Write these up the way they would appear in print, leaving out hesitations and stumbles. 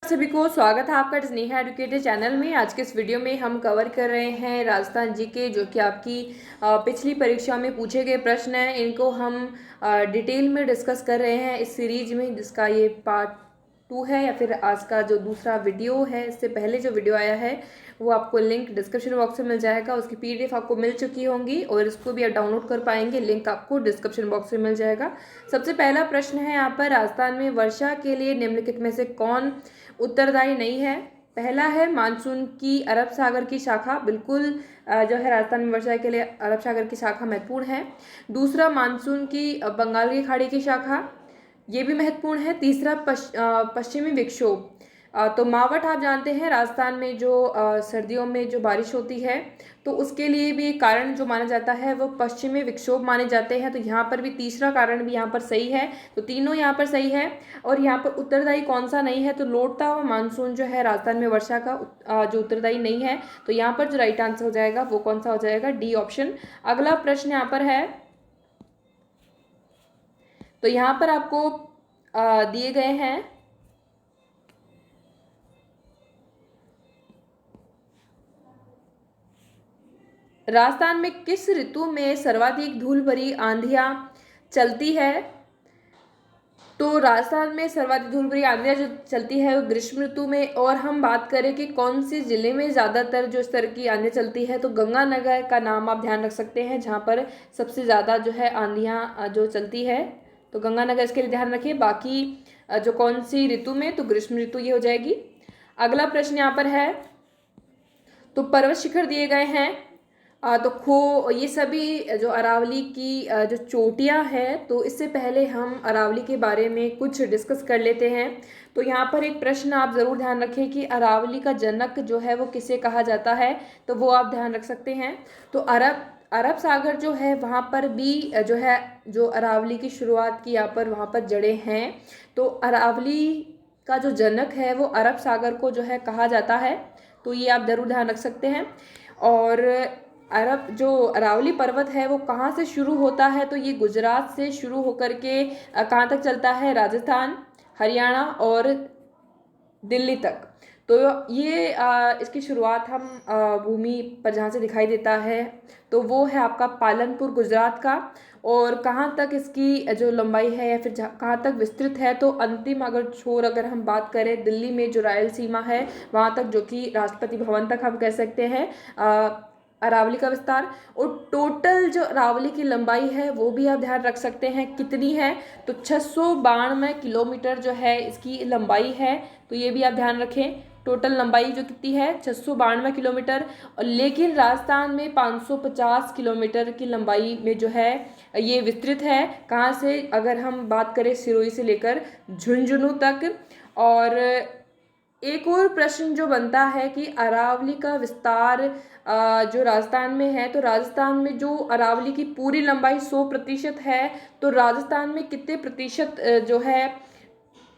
सभी को स्वागत है आपका स्नेहा एडुकेटर चैनल में। आज के इस वीडियो में हम कवर कर रहे हैं राजस्थान जीके, जो कि आपकी पिछली परीक्षा में पूछे गए प्रश्न हैं। इनको हम डिटेल में डिस्कस कर रहे हैं इस सीरीज में, जिसका ये पार्ट 2 है या फिर आज का जो दूसरा वीडियो है। इससे पहले जो वीडियो आया है वो आपको लिंक डिस्क्रिप्शन बॉक्स में मिल जाएगा। उसकी PDF आपको मिल चुकी होंगी और इसको भी आप डाउनलोड कर पाएंगे। लिंक आपको डिस्क्रिप्शन बॉक्स में मिल जाएगा। सबसे पहला प्रश्न है यहाँ पर, राजस्थान में वर्षा के लिए निम्नलिखित में से कौन उत्तरदायी नहीं है। पहला है मानसून की अरब सागर की शाखा, बिल्कुल जो है राजस्थान में वर्षा के लिए अरब सागर की शाखा महत्वपूर्ण है। दूसरा मानसून की बंगाल की खाड़ी की शाखा, ये भी महत्वपूर्ण है। तीसरा पश्चिमी विक्षोभ, तो मावठ आप जानते हैं राजस्थान में जो सर्दियों में जो बारिश होती है, तो उसके लिए भी एक कारण जो माना जाता है वो पश्चिमी विक्षोभ माने जाते हैं। तो यहाँ पर भी तीसरा कारण भी यहाँ पर सही है, तो तीनों यहाँ पर सही है। और यहाँ पर उत्तरदायी कौन सा नहीं है, तो लौटता हुआ मानसून जो है राजस्थान में वर्षा का जो उत्तरदायी नहीं है। तो यहाँ पर जो राइट आंसर हो जाएगा वो कौन सा हो जाएगा, डी ऑप्शन। अगला प्रश्न यहाँ पर है, तो यहाँ पर आपको दिए गए हैं राजस्थान में किस ऋतु में सर्वाधिक धूल भरी आंधियां चलती है। तो राजस्थान में सर्वाधिक धूल भरी आंधियां जो चलती है वो ग्रीष्म ऋतु में। और हम बात करें कि कौन से जिले में ज़्यादातर जो इस तरह की आंधियां चलती है, तो गंगानगर का नाम आप ध्यान रख सकते हैं, जहाँ पर सबसे ज़्यादा जो है आंधियां जो चलती है। तो गंगानगर इसके लिए ध्यान रखिए। बाकी जो कौन सी ऋतु में, तो ग्रीष्म ऋतु ये हो जाएगी। अगला प्रश्न यहाँ पर है, तो पर्वत शिखर दिए गए हैं, तो ये सभी जो अरावली की जो चोटियां हैं, तो इससे पहले हम अरावली के बारे में कुछ डिस्कस कर लेते हैं। तो यहाँ पर एक प्रश्न आप ज़रूर ध्यान रखें कि अरावली का जनक जो है वो किसे कहा जाता है, तो वो आप ध्यान रख सकते हैं। तो अरब सागर जो है वहाँ पर भी जो है जो अरावली की शुरुआत की यहाँ पर वहाँ पर जड़ें हैं। तो अरावली का जो जनक है वो अरब सागर को जो है कहा जाता है, तो ये आप ज़रूर ध्यान रख सकते हैं। और जो अरावली पर्वत है वो कहाँ से शुरू होता है, तो ये गुजरात से शुरू होकर के कहाँ तक चलता है, राजस्थान, हरियाणा और दिल्ली तक। तो ये इसकी शुरुआत हम भूमि पर जहाँ से दिखाई देता है, तो वो है आपका पालनपुर गुजरात का। और कहाँ तक इसकी जो लंबाई है या फिर कहाँ तक विस्तृत है, तो अंतिम अगर हम बात करें दिल्ली में जो रायलसीमा है वहाँ तक, जो कि राष्ट्रपति भवन तक हम कह सकते हैं अरावली का विस्तार। और टोटल जो अरावली की लंबाई है वो भी आप ध्यान रख सकते हैं कितनी है, तो 692 किलोमीटर जो है इसकी लंबाई है। तो ये भी आप ध्यान रखें, टोटल लंबाई जो कितनी है 692 किलोमीटर। और लेकिन राजस्थान में 550 किलोमीटर की लंबाई में जो है ये विस्तृत है। कहाँ से, अगर हम बात करें सिरोही से लेकर झुंझुनू तक। और एक और प्रश्न जो बनता है कि अरावली का विस्तार जो राजस्थान में है, तो राजस्थान में जो अरावली की पूरी लंबाई 100% है, तो राजस्थान में कितने प्रतिशत जो है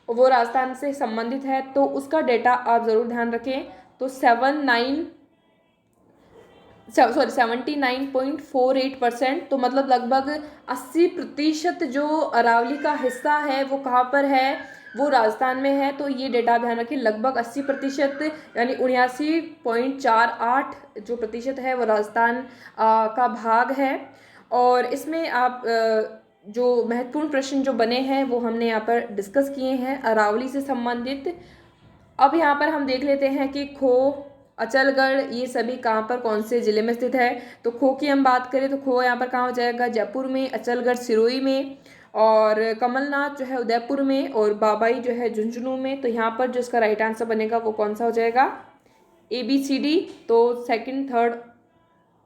वो राजस्थान से संबंधित है, तो उसका डेटा आप ज़रूर ध्यान रखें। तो 79.48%, तो मतलब लगभग 80% जो अरावली का हिस्सा है वो कहाँ पर है, वो राजस्थान में है। तो ये डेटा ध्यान रखें, लगभग 80% यानी 79.48 जो प्रतिशत है वो राजस्थान का भाग है। और इसमें आप जो महत्वपूर्ण प्रश्न जो बने हैं वो हमने यहाँ पर डिस्कस किए हैं अरावली से संबंधित। अब यहाँ पर हम देख लेते हैं कि खो, अचलगढ़, ये सभी कहाँ पर कौन से ज़िले में स्थित है। तो खो की हम बात करें तो खो यहाँ पर कहाँ हो जाएगा, जयपुर में, अचलगढ़ सिरोही में, और कमलनाथ जो है उदयपुर में, और बाबाई जो है झुंझुनू में। तो यहाँ पर जो इसका राइट आंसर बनेगा वो कौन सा हो जाएगा, ABCD। तो सेकंड, थर्ड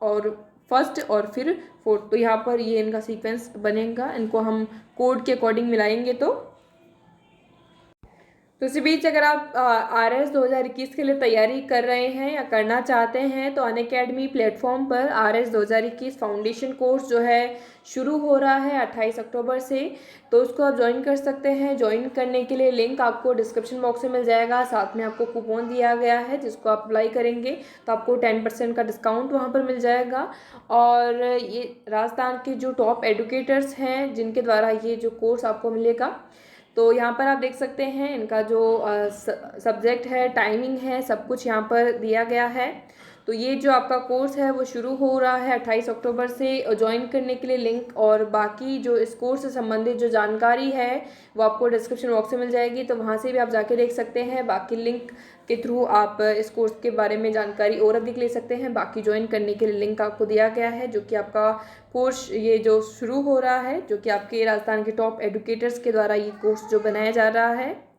और फर्स्ट और फिर फोर्थ, तो यहाँ पर ये इनका सीक्वेंस बनेगा। इनको हम कोड के अकॉर्डिंग मिलाएंगे। तो इसी बीच अगर आप RS 2021 के लिए तैयारी कर रहे हैं या करना चाहते हैं, तो अनअकैडमी प्लेटफॉर्म पर RS 2021 फाउंडेशन कोर्स जो है शुरू हो रहा है 28 अक्टूबर से। तो उसको आप ज्वाइन कर सकते हैं। ज्वाइन करने के लिए लिंक आपको डिस्क्रिप्शन बॉक्स में मिल जाएगा। साथ में आपको कूपन दिया गया है, जिसको आप अप्लाई करेंगे तो आपको 10% का डिस्काउंट वहाँ पर मिल जाएगा। और ये राजस्थान के जो टॉप एडुकेटर्स हैं जिनके द्वारा ये जो कोर्स आपको मिलेगा, तो यहाँ पर आप देख सकते हैं इनका जो सब्जेक्ट है, टाइमिंग है, सब कुछ यहाँ पर दिया गया है। तो ये जो आपका कोर्स है वो शुरू हो रहा है 28 अक्टूबर से। ज्वाइन करने के लिए लिंक और बाकी जो इस कोर्स से संबंधित जो जानकारी है वो आपको डिस्क्रिप्शन बॉक्स में मिल जाएगी, तो वहाँ से भी आप जाके देख सकते हैं। बाकी लिंक के थ्रू आप इस कोर्स के बारे में जानकारी और अधिक ले सकते हैं। बाकी ज्वाइन करने के लिए लिंक आपको दिया गया है, जो कि आपका कोर्स ये जो शुरू हो रहा है, जो कि आपके राजस्थान के टॉप एडुकेटर्स के द्वारा ये कोर्स जो बनाया जा रहा है।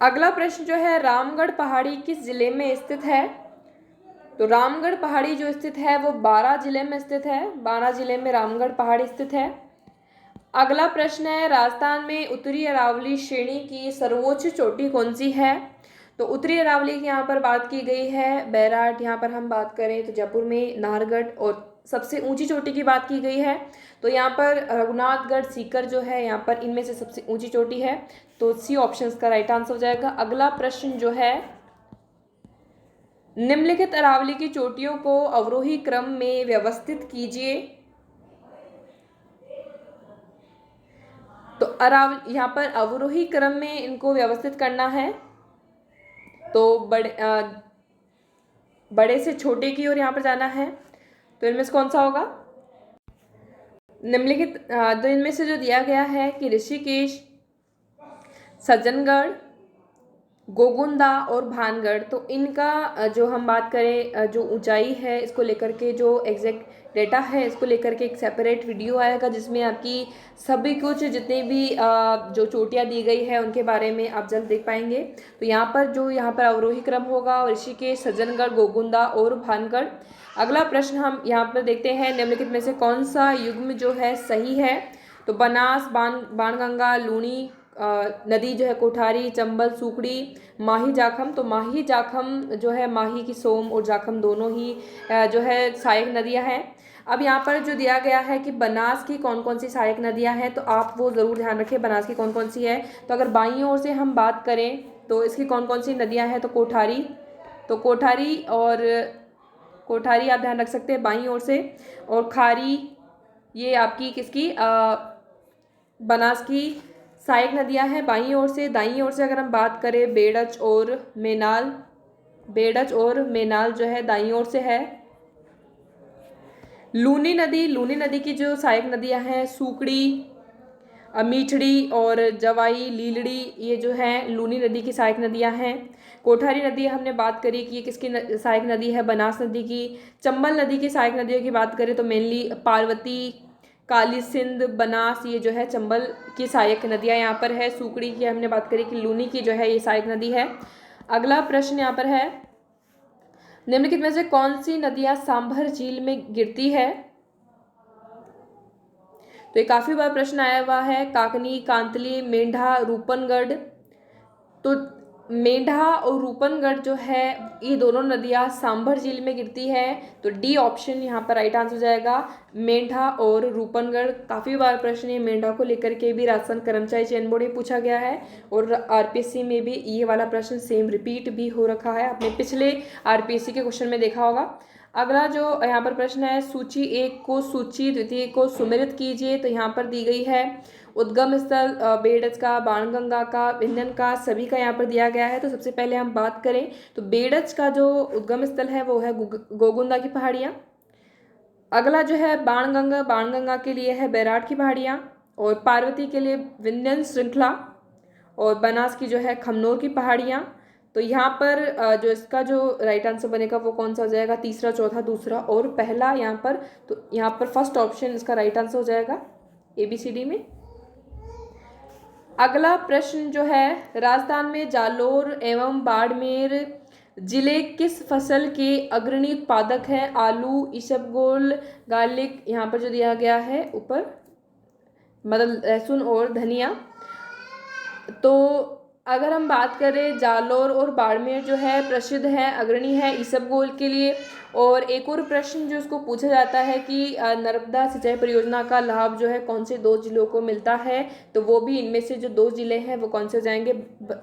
अगला प्रश्न जो है, रामगढ़ पहाड़ी किस जिले में स्थित है? तो रामगढ़ पहाड़ी जो स्थित है वो बारां जिले में स्थित है। बारां जिले में रामगढ़ पहाड़ी स्थित है। अगला प्रश्न है, राजस्थान में उत्तरी अरावली श्रेणी की सर्वोच्च चोटी कौन सी है? तो उत्तरी अरावली की यहाँ पर बात की गई है बैराट। यहाँ पर हम बात करें तो जयपुर में नाहरगढ़। और सबसे ऊंची चोटी की बात की गई है तो यहाँ पर रघुनाथगढ़ सीकर जो है, यहाँ पर इनमें से सबसे ऊंची चोटी है। तो सी ऑप्शन का राइट आंसर हो जाएगा। अगला प्रश्न जो है, निम्नलिखित अरावली की चोटियों को अवरोही क्रम में व्यवस्थित कीजिए। तो अरावली यहाँ पर अवरोही क्रम में इनको व्यवस्थित करना है। तो बड़े से छोटे की ओर यहाँ पर जाना है। तो इनमें से कौन सा होगा? निम्नलिखित तो इनमें से जो दिया गया है कि ऋषिकेश, सज्जनगढ़, गोगुंदा और भानगढ़, तो इनका जो हम बात करें जो ऊंचाई है इसको लेकर के जो एग्जैक्ट डेटा है इसको लेकर के एक सेपरेट वीडियो आएगा, जिसमें आपकी सभी कुछ जितने भी जो चोटियां दी गई है उनके बारे में आप जल्द देख पाएंगे। तो यहाँ पर अवरोही क्रम होगा ऋषिकेश, सज्जनगढ़, गोगुंदा और भानगढ़। अगला प्रश्न हम यहाँ पर देखते हैं, निम्नलिखित में से कौन सा युग्म जो है सही है? तो बनास, बाणगंगा, लूणी नदी जो है, कोठारी, चंबल, सुकड़ी, माही जाखम। तो माही जाखम जो है, माही की सोम और जाखम दोनों ही जो है सहायक नदियां हैं। अब यहाँ पर जो दिया गया है कि बनास की कौन कौन सी सहायक नदियां हैं, तो आप वो ज़रूर ध्यान रखें बनास की कौन कौन सी है। तो अगर बाईं ओर से हम बात करें तो इसकी कौन कौन सी नदियां हैं, तो कोठारी, कोठारी आप ध्यान रख सकते हैं बाईं ओर से। और खारी, ये आपकी किसकी बनास की सहायक नदियां हैं बाईं ओर से। दाईं ओर से अगर हम बात करें बेड़च और मेनाल जो है दाईं ओर से है। लूनी नदी की जो सहायक नदियां हैं सुकड़ी, मीठड़ी और जवाई, लीलड़ी, ये जो है लूनी नदी की सहायक नदियां हैं। कोठारी नदी हमने बात करी कि ये किसकी सहायक नदी है, बनास नदी की। चंबल नदी की सहायक नदियों की बात करें तो मेनली पार्वती, काली सिंध, बनास, ये जो है चंबल की सहायक नदियां यहाँ पर है। सुकड़ी की हमने बात करी कि लूनी की जो है ये सहायक नदी है। अगला प्रश्न यहाँ पर है, निम्नलिखित में से कौन सी नदियां सांभर झील में गिरती है? तो ये काफी बार प्रश्न आया हुआ है। काकनी, कांतली, मेंढा, रूपनगढ़। तो मेंढा और रूपनगढ़ जो है ये दोनों नदियां सांभर झील में गिरती है। तो डी ऑप्शन यहाँ पर राइट आंसर हो जाएगा, मेंढा और रूपनगढ़। काफ़ी बार प्रश्न ये मेंढा को लेकर के भी राजस्थान कर्मचारी चयन बोर्ड में पूछा गया है और आरपीएससी में भी ये वाला प्रश्न सेम रिपीट भी हो रखा है, आपने पिछले आरपीएससी के क्वेश्चन में देखा होगा। अगला जो यहाँ पर प्रश्न है, सूची एक को सूची द्वितीय को सुमेलित कीजिए। तो यहाँ पर दी गई है उद्गम स्थल बेड़च का, बाणगंगा का, विंध्यन का, सभी का यहाँ पर दिया गया है। तो सबसे पहले हम बात करें तो बेड़च का जो उद्गम स्थल है वो है गोगुंदा की पहाड़ियाँ। अगला जो है बाणगंगा के लिए है बैराट की पहाड़ियाँ, और पार्वती के लिए विंध्यन श्रृंखला, और बनास की जो है खमनोर की पहाड़ियाँ। तो यहाँ पर जो इसका जो राइट आंसर बनेगा वो कौन सा हो जाएगा, तीसरा, चौथा, दूसरा और पहला यहाँ पर। तो यहाँ पर फर्स्ट ऑप्शन इसका राइट आंसर हो जाएगा ABCD में। अगला प्रश्न जो है, राजस्थान में जालोर एवं बाड़मेर जिले किस फसल के अग्रणी उत्पादक हैं? आलू, इसबगोल, गार्लिक, यहाँ पर जो दिया गया है ऊपर मतलब लहसुन और धनिया। तो अगर हम बात करें जालोर और बाड़मेर जो है प्रसिद्ध है, अग्रणी है इसबगोल के लिए। और एक और प्रश्न जो उसको पूछा जाता है कि नर्मदा सिंचाई परियोजना का लाभ जो है कौन से दो जिलों को मिलता है, तो वो भी इनमें से जो दो जिले हैं वो कौन से हो जाएंगे,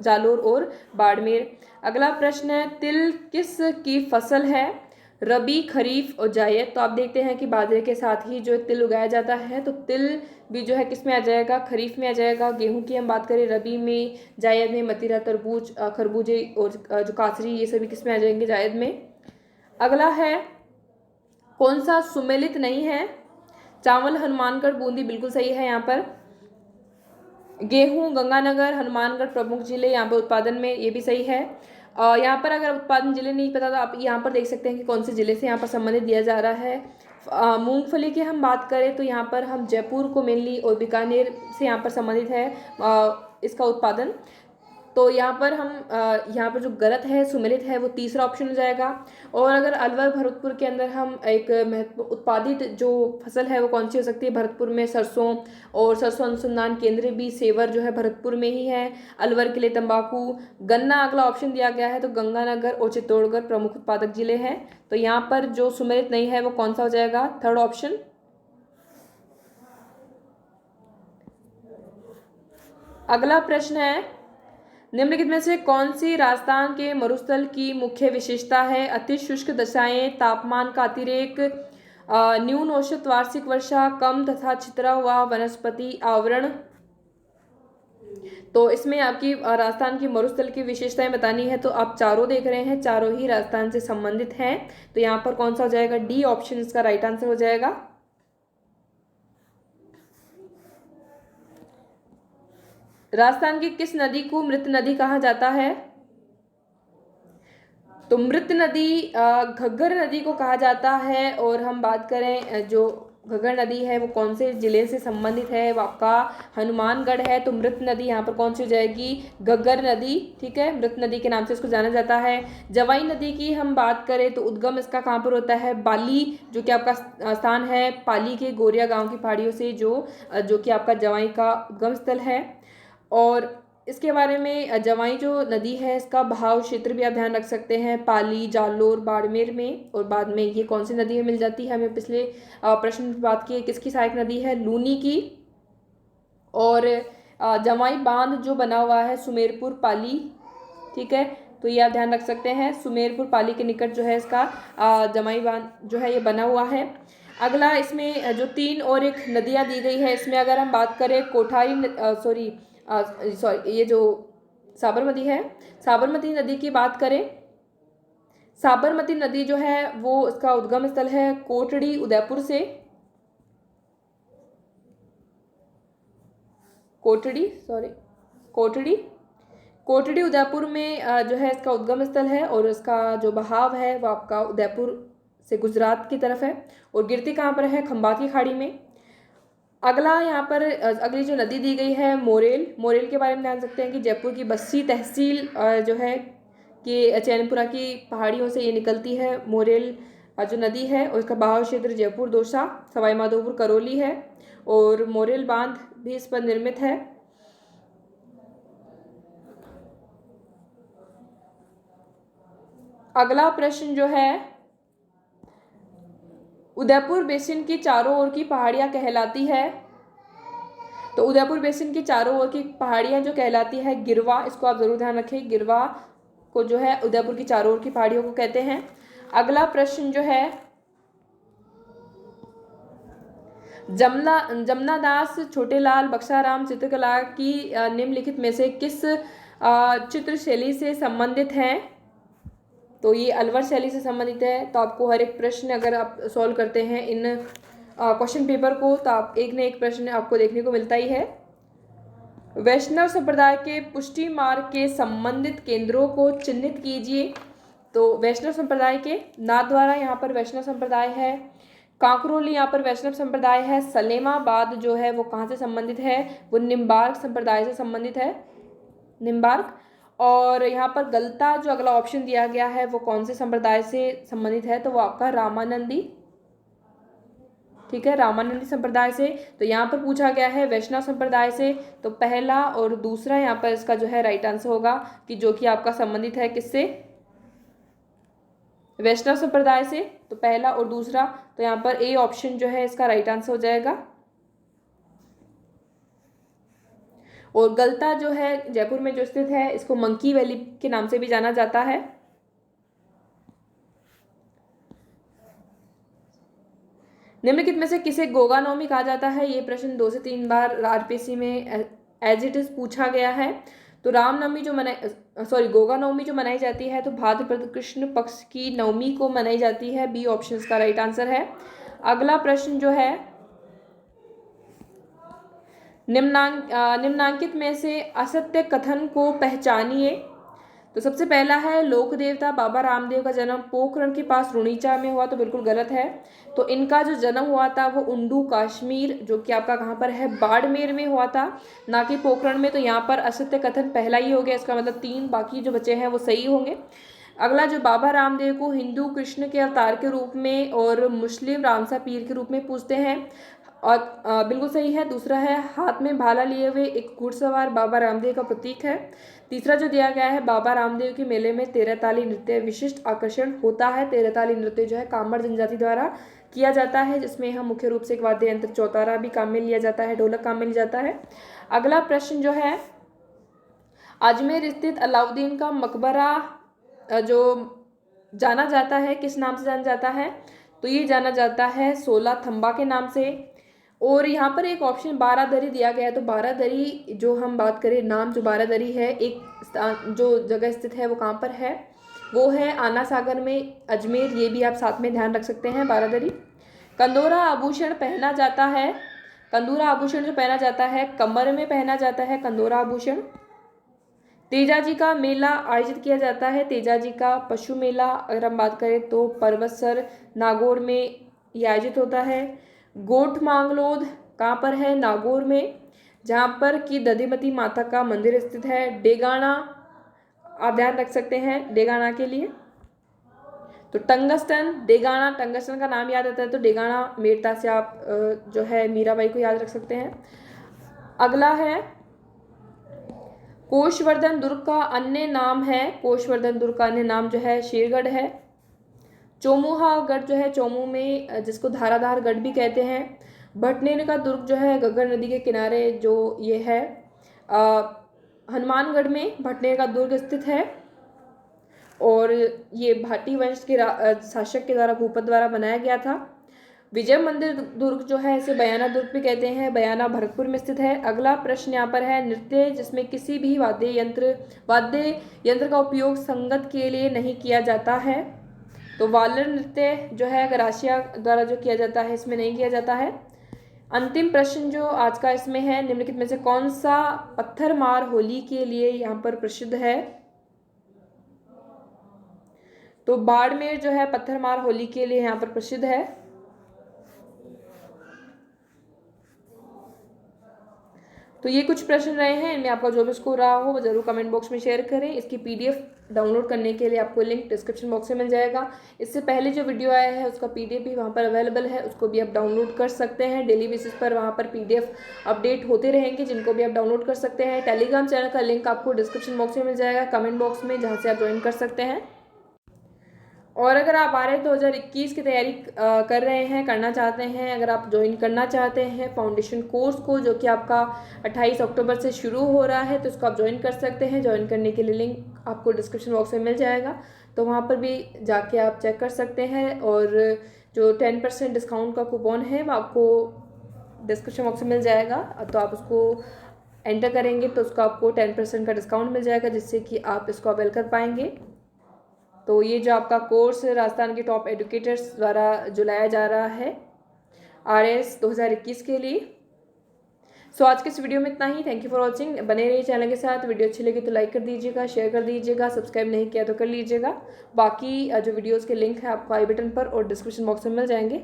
जालोर और बाड़मेर। अगला प्रश्न है, तिल किस की फसल है? रबी, खरीफ और जायद। तो आप देखते हैं कि बाजरे के साथ ही जो तिल उगाया जाता है, तो तिल भी जो है किस में आ जाएगा, खरीफ में आ जाएगा। गेहूं की हम बात करें रबी में, जायद में मतीरा, तरबूज, खरबूजे और जो कासरी, ये सभी किस में आ जाएंगे, जायद में। अगला है कौन सा सुमेलित नहीं है, चावल, हनुमानगढ़, बूंदी, बिल्कुल सही है यहाँ पर। गेहूं, गंगानगर, हनुमानगढ़ प्रमुख जिले यहाँ पर उत्पादन में, ये भी सही है। यहाँ पर अगर उत्पादन जिले नहीं पता तो आप यहाँ पर देख सकते हैं कि कौन से जिले से यहाँ पर संबंधित दिया जा रहा है। मूंगफली की हम बात करें तो यहाँ पर हम जयपुर को मेनली और बीकानेर से यहाँ पर संबंधित है इसका उत्पादन। तो यहाँ पर हम यहाँ पर जो गलत है, सुमेलित है, वो तीसरा ऑप्शन हो जाएगा। और अगर अलवर भरतपुर के अंदर हम एक महत्व उत्पादित जो फसल है वो कौन सी हो सकती है, भरतपुर में सरसों, और सरसों अनुसंधान केंद्र भी सेवर जो है भरतपुर में ही है। अलवर के लिए तंबाकू, गन्ना अगला ऑप्शन दिया गया है, तो गंगानगर और चित्तौड़गढ़ प्रमुख उत्पादक जिले हैं। तो यहाँ पर जो सुमेलित नहीं है वो कौन सा हो जाएगा, थर्ड ऑप्शन। अगला प्रश्न है निम्नलिखित में से कौन सी राजस्थान के मरुस्थल की मुख्य विशेषता है, अति शुष्क दशाएं, तापमान का अतिरेक, न्यून औसत वार्षिक वर्षा, कम तथा छितरा हुआ वनस्पति आवरण। तो इसमें आपकी राजस्थान की मरुस्थल की विशेषताएं बतानी है, तो आप चारों देख रहे हैं, चारों ही राजस्थान से संबंधित हैं। तो यहाँ पर कौन सा हो जाएगा, डी ऑप्शन इसका राइट आंसर हो जाएगा। राजस्थान की किस नदी को मृत नदी कहा जाता है, तो मृत नदी घग्गर नदी को कहा जाता है। और हम बात करें जो घग्गर नदी है वो कौन से जिले से संबंधित है, वो आपका हनुमानगढ़ है। तो मृत नदी यहाँ पर कौन सी हो जाएगी, घग्गर नदी, ठीक है, मृत नदी के नाम से इसको जाना जाता है। जवाई नदी की हम बात करें तो उद्गम इसका कहाँ पर होता है, बाली, जो कि आपका स्थान है पाली के गोरिया गांव की पहाड़ियों से, जो कि आपका जवाई का उद्गम स्थल है। और इसके बारे में जवाई जो नदी है इसका बहाव क्षेत्र भी आप ध्यान रख सकते हैं, पाली, जालोर, बाड़मेर में। और बाद में ये कौन सी नदी में मिल जाती है, हमें पिछले प्रश्न में बात की है, किसकी सहायक नदी है, लूनी की। और जवाई बांध जो बना हुआ है सुमेरपुर पाली, ठीक है, तो ये आप ध्यान रख सकते हैं, सुमेरपुर पाली के निकट जो है इसका जवाई बांध जो है ये बना हुआ है। अगला इसमें जो 3 और एक नदियाँ दी गई है, इसमें अगर हम बात करें कोठारी सॉरी ये जो साबरमती है, साबरमती नदी की बात करें, साबरमती नदी जो है वो इसका उद्गम स्थल है कोटड़ी उदयपुर से, कोटड़ी उदयपुर में जो है इसका उद्गम स्थल है। और इसका जो बहाव है वो आपका उदयपुर से गुजरात की तरफ है, और गिरती कहाँ पर है, खंबात की खाड़ी में। अगला यहाँ पर अगली जो नदी दी गई है मोरेल के बारे में जान सकते हैं कि जयपुर की बस्सी तहसील जो है कि चैनपुरा की पहाड़ियों से ये निकलती है। मोरेल जो नदी है और इसका बहाव क्षेत्र जयपुर, दौसा, सवाई माधोपुर, करौली है। और मोरेल बांध भी इस पर निर्मित है। अगला प्रश्न जो है उदयपुर बेसिन की चारों ओर की पहाड़ियां कहलाती है, तो उदयपुर बेसिन की चारों ओर की पहाड़ियां जो कहलाती है गिरवा, इसको आप जरूर ध्यान रखें, गिरवा को जो है उदयपुर की चारों ओर की पहाड़ियों को कहते हैं। अगला प्रश्न जो है जमनादास छोटेलाल बक्साराम चित्रकला की निम्नलिखित में से किस चित्र शैली से संबंधित हैं, तो ये अलवर शैली से संबंधित है। तो आपको हर एक प्रश्न अगर आप सॉल्व करते हैं इन क्वेश्चन पेपर को, तो आप एक न एक प्रश्न आपको देखने को मिलता ही है। वैष्णव संप्रदाय के पुष्टि मार्ग के संबंधित केंद्रों को चिन्हित कीजिए। तो वैष्णव संप्रदाय के नाथद्वारा यहाँ पर वैष्णव संप्रदाय है, कांकरोली यहाँ पर वैष्णव संप्रदाय है, सलेमाबाद जो है वो कहाँ से संबंधित है, वो निम्बार्क संप्रदाय से संबंधित है, निम्बार्क। और यहाँ पर गलता जो अगला ऑप्शन दिया गया है वो कौन से संप्रदाय से संबंधित है, तो वो आपका रामानंदी, ठीक है, रामानंदी संप्रदाय से। तो यहाँ पर पूछा गया है वैष्णव संप्रदाय से, तो पहला और दूसरा यहाँ पर इसका जो है राइट आंसर होगा कि जो कि आपका संबंधित है किससे, वैष्णव संप्रदाय से। तो पहला और दूसरा, तो यहाँ पर ए ऑप्शन जो है इसका राइट आंसर हो जाएगा। और गलता जो है जयपुर में जो स्थित है, इसको मंकी वैली के नाम से भी जाना जाता है। निम्नलिखित में से किसे गोगा नवमी कहा जाता है? ये प्रश्न 2 से 3 बार आरपीएससी में एज इट इज पूछा गया है। तो रामनवमी जो गोगा नवमी जो मनाई जाती है तो भाद्रपद कृष्ण पक्ष की नवमी को मनाई जाती है। बी ऑप्शन इसका राइट आंसर है। अगला प्रश्न जो है, निम्नांकित में से असत्य कथन को पहचानिए। तो सबसे पहला है लोक देवता बाबा रामदेव का जन्म पोखरण के पास रुणीचा में हुआ, तो बिल्कुल गलत है। तो इनका जो जन्म हुआ था वो उंडू कश्मीर, जो कि आपका कहाँ पर है, बाड़मेर में हुआ था, ना कि पोखरण में। तो यहाँ पर असत्य कथन पहला ही हो गया, इसका मतलब 3, बाकी जो बचे हैं वो सही होंगे। अगला जो बाबा रामदेव को हिंदू कृष्ण के अवतार के रूप में और मुस्लिम रामसा पीर के रूप में पूजते हैं, और बिल्कुल सही है। दूसरा है हाथ में भाला लिए हुए एक घुड़सवार बाबा रामदेव का प्रतीक है। तीसरा जो दिया गया है, बाबा रामदेव के मेले में 13 ताली नृत्य विशिष्ट आकर्षण होता है। 13 ताली नृत्य जो है कामड़ जनजाति द्वारा किया जाता है, जिसमें हम मुख्य रूप से एक वाद्य यंत्र चौतारा भी काम में लिया जाता है, ढोलक काम में लिया जाता है। अगला प्रश्न जो है, अजमेर स्थित अलाउद्दीन का मकबरा जो जाना जाता है किस नाम से जाना जाता है? तो ये जाना जाता है 16 थंबा के नाम से। और यहाँ पर एक ऑप्शन बारादरी दिया गया है। तो बारादरी जो हम बात करें, नाम जो बारादरी है, एक स्थान जो जगह स्थित है वो कहाँ पर है? वो है आना सागर में, अजमेर। ये भी आप साथ में ध्यान रख सकते हैं, बारादरी। कंदोरा आभूषण पहना जाता है, कंदूरा आभूषण जो पहना जाता है कमर में पहना जाता है कंदोरा आभूषण। तेजाजी का मेला आयोजित किया जाता है, तेजाजी का पशु मेला अगर हम बात करें तो परबतसर नागौर में ये आयोजित होता है। गोठ मांगलोद कहाँ पर है? नागौर में, जहाँ पर कि दधिमती माता का मंदिर स्थित है। डेगाना आप ध्यान रख सकते हैं डेगाना के लिए। तो टंगस्टन, डेगाना, टंगस्टन का नाम याद आता है तो डेगाना मेड़ता से आप जो है मीराबाई को याद रख सकते हैं। अगला है कोशवर्धन दुर्ग का अन्य नाम है, कोशवर्धन दुर्ग का अन्य नाम जो है शेरगढ़ है। चोमुहा गढ़ जो है चोमू में, जिसको धाराधार गढ़ भी कहते हैं। भटनेर का दुर्ग जो है घग्गर नदी के किनारे जो ये है हनुमानगढ़ में भटनेर का दुर्ग स्थित है, और ये भाटी वंश के शासक के द्वारा भूपत द्वारा बनाया गया था। विजय मंदिर दुर्ग जो है इसे बयाना दुर्ग भी कहते हैं, बयाना भरतपुर में स्थित है। अगला प्रश्न यहाँ पर है नृत्य जिसमें किसी भी वाद्य यंत्र का उपयोग संगत के लिए नहीं किया जाता है। तो वालर नृत्य जो है गरासिया द्वारा जो किया जाता है इसमें नहीं किया जाता है। अंतिम प्रश्न जो आज का इसमें है, निम्नलिखित में से कौन सा पत्थर मार होली के लिए यहाँ पर प्रसिद्ध है? तो बाड़मेर जो है पत्थर मार होली के लिए यहाँ पर प्रसिद्ध है। तो ये कुछ प्रश्न रहे हैं, इनमें आपका जो भी स्कोर रहा हो वो जरूर कमेंट बॉक्स में शेयर करें। इसकी पीडीएफ डाउनलोड करने के लिए आपको लिंक डिस्क्रिप्शन बॉक्स में मिल जाएगा। इससे पहले जो वीडियो आया है उसका पीडीएफ भी वहाँ पर अवेलेबल है, उसको भी आप डाउनलोड कर सकते हैं। डेली बेसिस पर वहाँ पर पीडीएफ अपडेट होते रहेंगे, जिनको भी आप डाउनलोड कर सकते हैं। टेलीग्राम चैनल का लिंक आपको डिस्क्रिप्शन बॉक्स में मिल जाएगा, कमेंट बॉक्स में, जहाँ से आप ज्वाइन कर सकते हैं। और अगर आप RS 2021 की तैयारी कर रहे हैं, करना चाहते हैं, अगर आप ज्वाइन करना चाहते हैं फाउंडेशन कोर्स को, जो कि आपका 28 अक्टूबर से शुरू हो रहा है, तो इसको आप ज्वाइन कर सकते हैं। ज्वाइन करने के लिए लिंक आपको डिस्क्रिप्शन बॉक्स में मिल जाएगा, तो वहाँ पर भी जाके आप चेक कर सकते हैं। और जो 10% डिस्काउंट का कूपन है वो आपको डिस्क्रिप्शन बॉक्स में मिल जाएगा, तो आप उसको एंटर करेंगे तो उसको आपको 10% का डिस्काउंट मिल जाएगा, जिससे कि आप इसको अवेल कर पाएंगे। तो ये जो आपका कोर्स राजस्थान के टॉप एडुकेटर्स द्वारा जो लाया जा रहा है RS 2021 के लिए। सो आज के इस वीडियो में इतना ही। Thank you for watching. बने रहिए चैनल के साथ। वीडियो अच्छी लगी तो लाइक कर दीजिएगा, शेयर कर दीजिएगा, सब्सक्राइब नहीं किया तो कर लीजिएगा। बाकी जो वीडियोस के लिंक है आपको आई बटन पर और डिस्क्रिप्शन बॉक्स में मिल जाएंगे।